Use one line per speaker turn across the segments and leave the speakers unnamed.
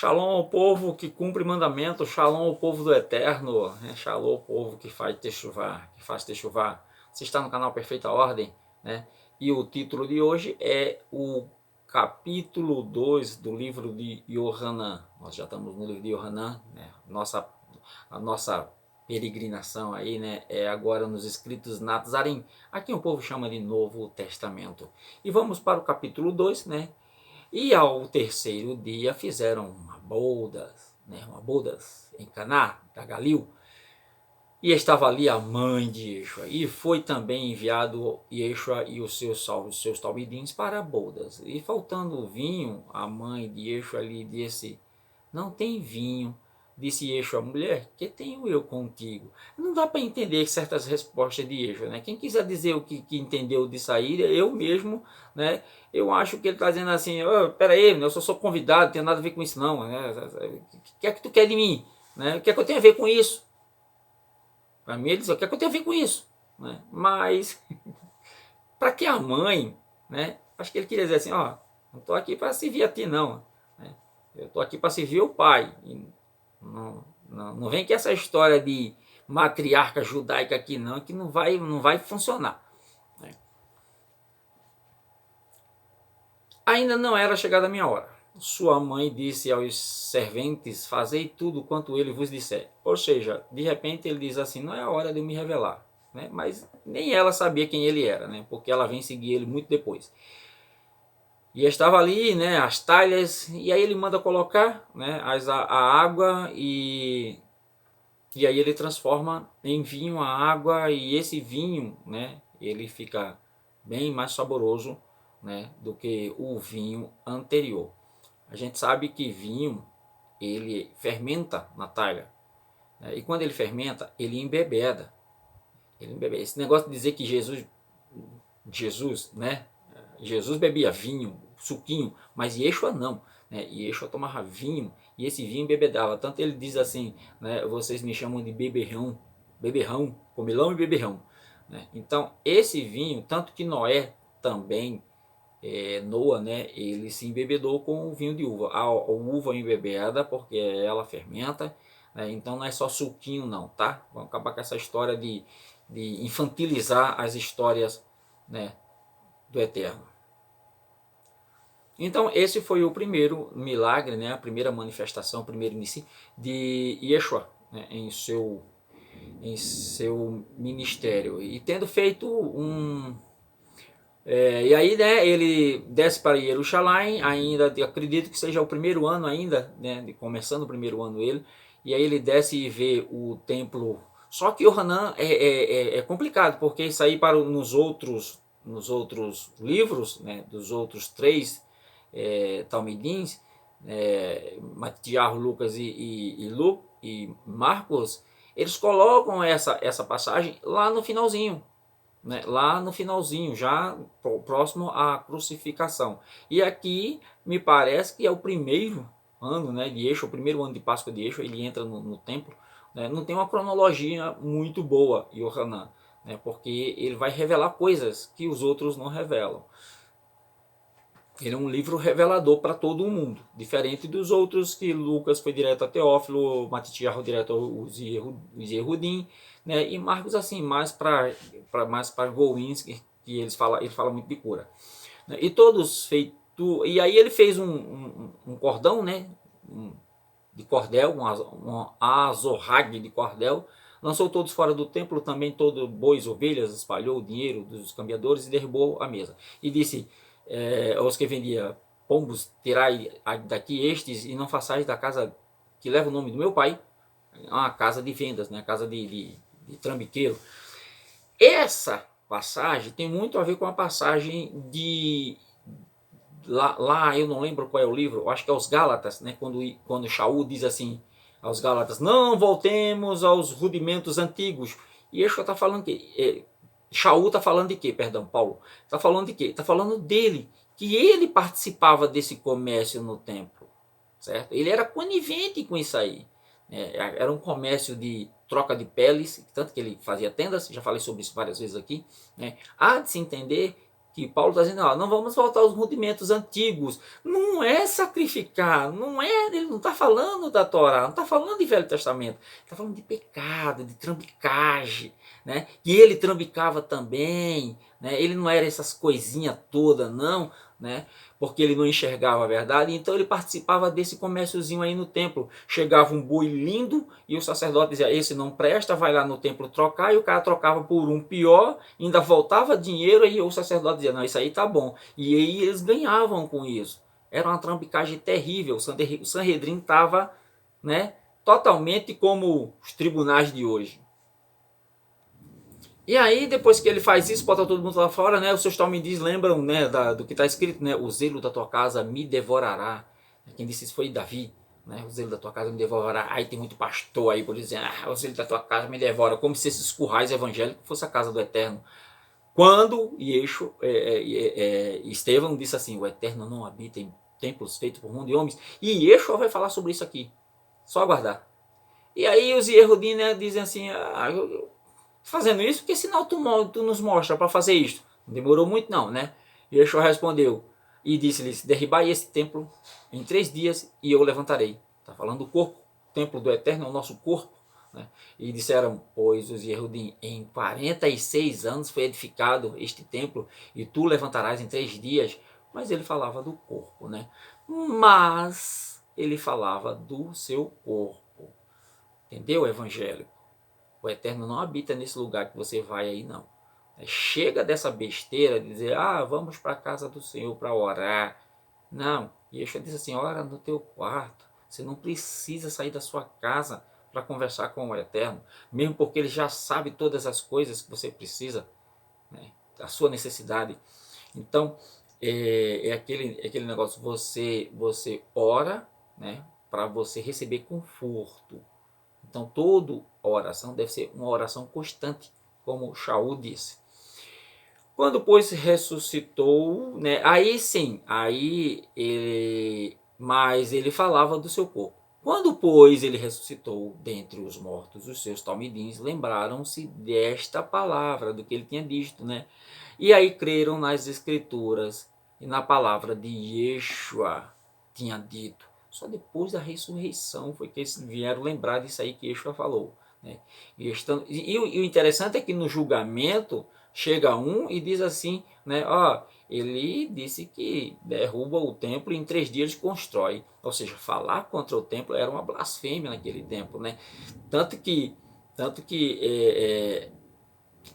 Shalom ao povo que cumpre mandamento, shalom ao povo do Eterno, né? Shalom ao povo que faz techuvá. Você está no canal Perfeita Ordem, né? E o título de hoje é o capítulo 2 do livro de Yohanan. Nós já estamos no livro de Yohanan, né? A nossa peregrinação aí, né? É agora nos escritos Natzarim. Aqui o povo chama de Novo Testamento. E vamos para o capítulo 2, né? E ao terceiro dia fizeram uma bodas em Caná da Galil. E estava ali a mãe de Yeshua. E foi também enviado Yeshua e os seus talmidins para bodas. E faltando vinho, a mãe de Yeshua lhe disse: não tem vinho. Disse Yeshua: mulher, que tenho eu contigo? Não dá para entender certas respostas de Yeshua, né? Quem quiser dizer o que entendeu disso aí, eu mesmo, né? Eu acho que ele está dizendo assim: oh, peraí, eu só sou convidado, não tem nada a ver com isso não. Né? O que é que tu quer de mim? Né? O que é que eu tenho a ver com isso? Para mim ele diz: o que é que eu tenho a ver com isso? Né? Mas, para que a mãe, né? Acho que ele queria dizer assim: ó, não estou aqui para servir a ti não. Né? Eu estou aqui para servir o pai. Não vem com essa história de matriarca judaica aqui não, que não vai funcionar. Né? Ainda não era chegada a minha hora. Sua mãe disse aos serventes: fazei tudo quanto ele vos disser. Ou seja, de repente ele diz assim: não é a hora de eu me revelar. Né? Mas nem ela sabia quem ele era, né? Porque ela vem seguir ele muito depois. E estava ali, né, as talhas, e aí ele manda colocar, né, a água e aí ele transforma em vinho a água, e esse vinho, né, ele fica bem mais saboroso, né, do que o vinho anterior. A gente sabe que vinho, ele fermenta na talha, né, e quando ele fermenta, ele embebeda. Esse negócio de dizer que Jesus, né, Jesus bebia vinho, suquinho, mas Yeshua não. Né? Yeshua tomava vinho e esse vinho embebedava. Tanto ele diz assim, né, vocês me chamam de beberrão, comilão e beberrão. Né? Então, esse vinho, tanto que Noé também, Noa, né, ele se embebedou com o vinho de uva. A uva embebeda, porque ela fermenta, né? Então não é só suquinho não, tá? Vamos acabar com essa história de infantilizar as histórias, né, do Eterno. Então esse foi o primeiro milagre, né, a primeira manifestação, o primeiro início de Yeshua, né, em seu ministério. E tendo feito e aí, né, ele desce para Jerusalém, ainda acredito que seja o primeiro ano ainda, né, começando o primeiro ano ele, e aí ele desce e vê o templo. Só que o Hanan é complicado, porque isso aí nos outros livros, né, dos outros três Talmidins, Matiarro, Lucas e Marcos, eles colocam essa passagem lá no finalzinho, né, lá no finalzinho, já próximo à crucificação. E aqui me parece que é o primeiro ano, né, de Yeshua, o primeiro ano de Páscoa de Yeshua, ele entra no templo. Né, não tem uma cronologia muito boa, Yohanan, né, porque ele vai revelar coisas que os outros não revelam. Ele é um livro revelador para todo mundo, diferente dos outros que Lucas foi direto a Teófilo, Matitiarro direto aos Yehudim, né? E Marcos assim, mais para goins, que ele fala muito de cura. Né? E todos feito, e aí ele fez um cordão, né? De cordel, um azorrague de cordel, lançou todos fora do templo, também todo bois, ovelhas, espalhou o dinheiro dos cambiadores e derrubou a mesa. E disse aos que vendia pombos: tirai daqui estes e não façais da casa que leva o nome do meu pai uma casa de vendas, né? Casa de trambiqueiro. Essa passagem tem muito a ver com a passagem de lá eu não lembro qual é o livro, acho que é os Gálatas, né? Quando Shaul diz assim aos Gálatas: não voltemos aos rudimentos antigos. E Yeshua está falando que Shaul está falando de quê? Perdão, Paulo está falando de quê? Está falando dele, que ele participava desse comércio no templo, certo? Ele era conivente com isso aí. Era um comércio de troca de peles, tanto que ele fazia tendas, já falei sobre isso várias vezes aqui. Né? Há de se entender que Paulo está dizendo, ó, não vamos voltar aos rudimentos antigos. Não é sacrificar, não é, ele não está falando da Torá, não está falando de Velho Testamento, está falando de pecado, de trambicagem, né? E ele trambicava também, né? Ele não era essas coisinhas todas, não, né? Porque ele não enxergava a verdade, então ele participava desse comérciozinho aí no templo. Chegava um boi lindo e o sacerdote dizia, esse não presta, vai lá no templo trocar, e o cara trocava por um pior, ainda voltava dinheiro, e o sacerdote dizia, não, isso aí tá bom. E aí eles ganhavam com isso. Era uma trambicagem terrível, o Sanhedrin estava, né, totalmente como os tribunais de hoje. E aí, depois que ele faz isso, bota todo mundo lá fora, né? Os seus talmidim lembram, né, do que está escrito, né? O zelo da tua casa me devorará. Quem disse isso foi Davi, né? O zelo da tua casa me devorará. Aí tem muito pastor aí por dizer, o zelo da tua casa me devora, como se esses currais evangélicos fosse a casa do Eterno. Quando Estevão disse assim, o Eterno não habita em templos feitos por mão de homens, e Yeshua vai falar sobre isso aqui. Só aguardar. E aí os Yehudim, né, dizem assim, fazendo isso, que sinal tu nos mostra para fazer isso? Não demorou muito não, né? E Yeshua respondeu e disse-lhes, derribai esse templo em 3 dias e eu levantarei. Está falando do corpo, o templo do Eterno é o nosso corpo. Né? E disseram, pois os Yehudim, em 46 anos foi edificado este templo e tu levantarás em 3 dias. Mas ele falava do corpo, né? Mas ele falava do seu corpo. Entendeu, evangélico? O Eterno não habita nesse lugar que você vai aí, não. Chega dessa besteira de dizer, vamos para a casa do Senhor para orar. Não, Yeshua diz assim, ora no teu quarto. Você não precisa sair da sua casa para conversar com o Eterno, mesmo porque ele já sabe todas as coisas que você precisa, né, a sua necessidade. Então, aquele negócio, você ora, né, para você receber conforto. Então, toda oração deve ser uma oração constante, como Shaul disse. Quando, pois, ressuscitou, né, aí sim, mas ele falava do seu corpo. Quando, pois, ele ressuscitou dentre os mortos, os seus talmidins lembraram-se desta palavra, do que ele tinha dito, né? E aí creram nas escrituras e na palavra de Yeshua tinha dito. Só depois da ressurreição foi que eles vieram lembrar disso aí que Yeshua falou, né? E o interessante é que no julgamento chega um e diz assim, né? Ele disse que derruba o templo e em 3 dias constrói. Ou seja, falar contra o templo era uma blasfêmia naquele tempo, né? Tanto que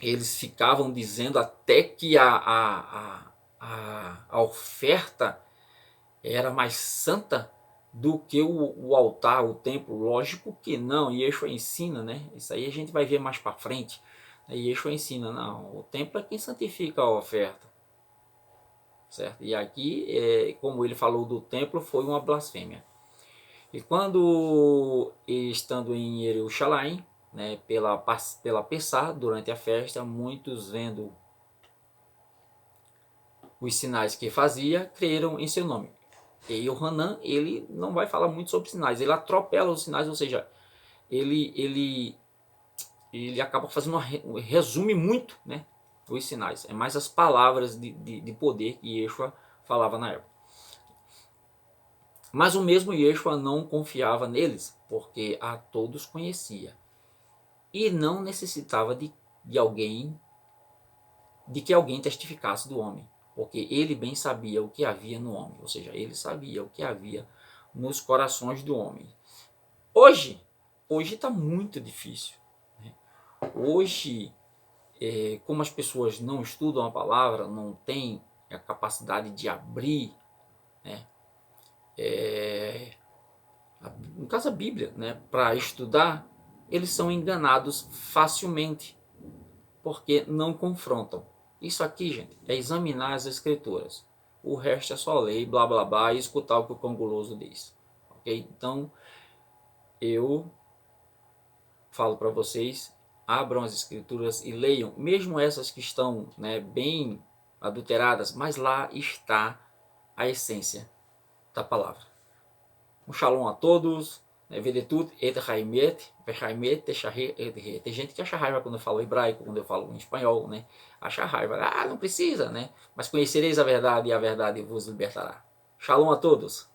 eles ficavam dizendo até que a oferta era mais santa do que o altar, o templo. Lógico que não, Yeshua ensina, né? Isso aí a gente vai ver mais para frente. Yeshua ensina, não, o templo é quem santifica a oferta. Certo? E aqui, como ele falou do templo, foi uma blasfêmia. E quando, estando em Jerusalém, né, pela Pessah, durante a festa, muitos vendo os sinais que fazia, creram em seu nome. E o Hanan, ele não vai falar muito sobre sinais, ele atropela os sinais, ou seja, ele acaba fazendo resume muito, né, os sinais. É mais as palavras de poder que Yeshua falava na época. Mas o mesmo Yeshua não confiava neles, porque a todos conhecia. E não necessitava de que alguém testificasse do homem, porque ele bem sabia o que havia no homem, ou seja, ele sabia o que havia nos corações do homem. Hoje está muito difícil. Né? Hoje, como as pessoas não estudam a palavra, não têm a capacidade de abrir, né, no caso a Bíblia, né, para estudar, eles são enganados facilmente, porque não confrontam. Isso aqui, gente, é examinar as escrituras. O resto é só ler, blá blá blá, e escutar o que o cão guloso diz. Ok? Então, eu falo para vocês, abram as escrituras e leiam, mesmo essas que estão, né, bem adulteradas, mas lá está a essência da palavra. Um shalom a todos, Vedetut et haimet, vehaimet teshahe et he. Tem gente que acha raiva quando eu falo hebraico, quando eu falo em espanhol, né? Acha raiva, não precisa, né? Mas conhecereis a verdade e a verdade vos libertará. Shalom a todos.